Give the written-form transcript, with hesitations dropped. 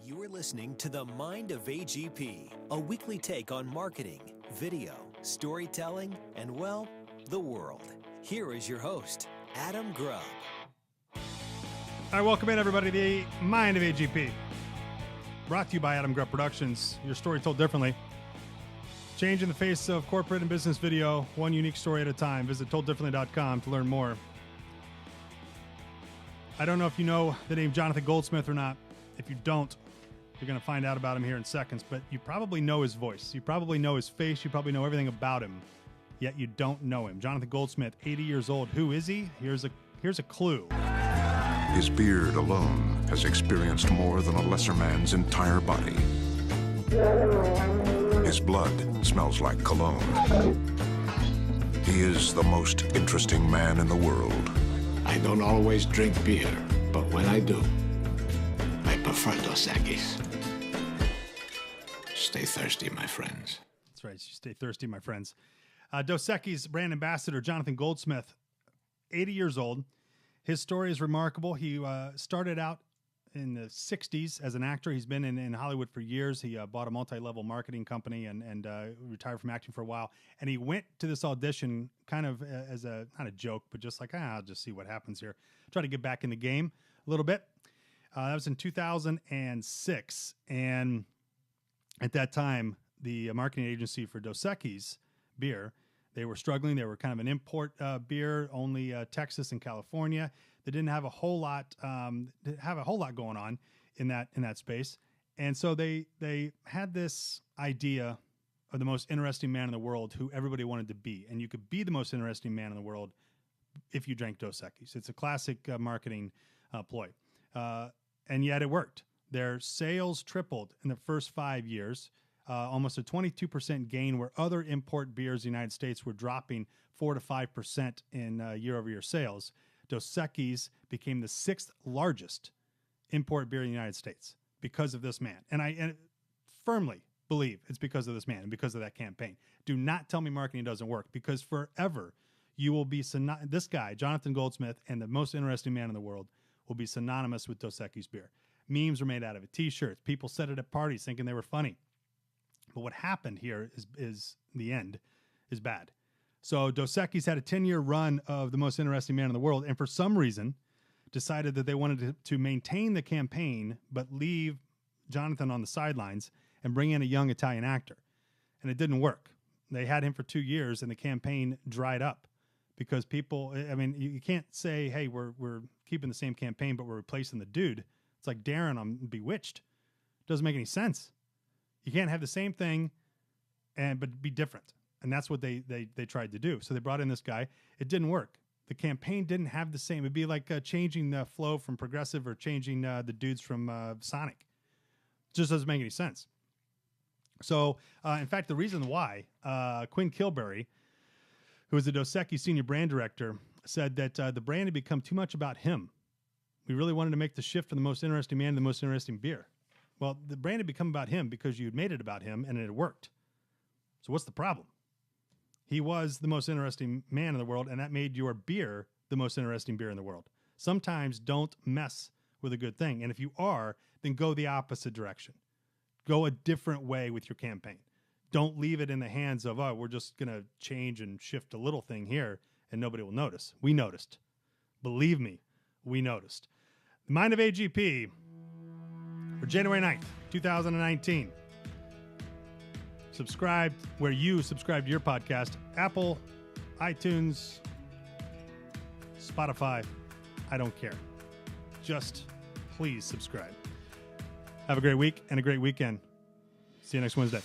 You are listening to The Mind of AGP, a weekly take on marketing, video, storytelling, and, well, the world. Here is your host, Adam Grubb. All right, welcome in, everybody, to The Mind of AGP. Brought to you by Adam Grubb Productions, your story told differently. Changing the face of corporate and business video, one unique story at a time. Visit tolddifferently.com to learn more. I don't know if you know the name Jonathan Goldsmith or not. If you don't, you're going to find out about him here in seconds, but you probably know his voice. You probably know his face. You probably know everything about him, yet you don't know him. Jonathan Goldsmith, 80 years old. Who is he? Here's a clue. His beard alone has experienced more than a lesser man's entire body. His blood smells like cologne. He is the most interesting man in the world. I don't always drink beer, but when I do, I prefer Dos Equis. Stay thirsty, my friends. That's right. Stay thirsty, my friends. Dos Equis brand ambassador Jonathan Goldsmith, 80 years old. His story is remarkable. He started out in the 60s as an actor. He's been in Hollywood for years. He bought a multi-level marketing company and retired from acting for a while. And he went to this audition kind of as a, not a joke, but just like, I'll just see what happens here. Try to get back in the game a little bit. That was in 2006. And at that time, the marketing agency for Dos Equis beer, they were struggling. They were kind of an import beer, only Texas and California. They didn't have a whole lot going on in that space. And so they had this idea of the most interesting man in the world who everybody wanted to be. And you could be the most interesting man in the world if you drank Dos Equis. It's a classic marketing ploy. And yet it worked. Their sales tripled in the first 5 years, almost a 22% gain, where other import beers in the United States were dropping 4 to 5% in year-over-year sales. Dos Equis became the 6th largest import beer in the United States because of this man. And I firmly believe it's because of this man and because of that campaign. Do not tell me marketing doesn't work, because forever you will be this guy, Jonathan Goldsmith, and the most interesting man in the world will be synonymous with Dos Equis beer. Memes were made out of it, T-shirts. People said it at parties thinking they were funny. But what happened here is the end is bad. So Dos Equis had a 10-year run of the most interesting man in the world, and for some reason decided that they wanted to maintain the campaign but leave Jonathan on the sidelines and bring in a young Italian actor. And it didn't work. They had him for 2 years, and the campaign dried up because people, I mean, you can't say, hey, we're keeping the same campaign, but we're replacing the dude. It's like Darren on Bewitched. It doesn't make any sense. You can't have the same thing but be different. And that's what they tried to do. So they brought in this guy. It didn't work. The campaign didn't have the same. It'd be like changing the flow from Progressive or changing the dudes from Sonic. It just doesn't make any sense. So, in fact, the reason why Quinn Kilberry, who was the Dos Equis senior brand director, said that the brand had become too much about him. We really wanted to make the shift from the most interesting man to the most interesting beer. Well, the brand had become about him because you'd made it about him and it had worked. So what's the problem? He was the most interesting man in the world, and that made your beer the most interesting beer in the world. Sometimes don't mess with a good thing. And if you are, then go the opposite direction. Go a different way with your campaign. Don't leave it in the hands of, we're just going to change and shift a little thing here and nobody will notice. We noticed. Believe me, we noticed. The Mind of AGP for January 9th, 2019. Subscribe where you subscribe to your podcast. Apple, iTunes, Spotify. I don't care. Just please subscribe. Have a great week and a great weekend. See you next Wednesday.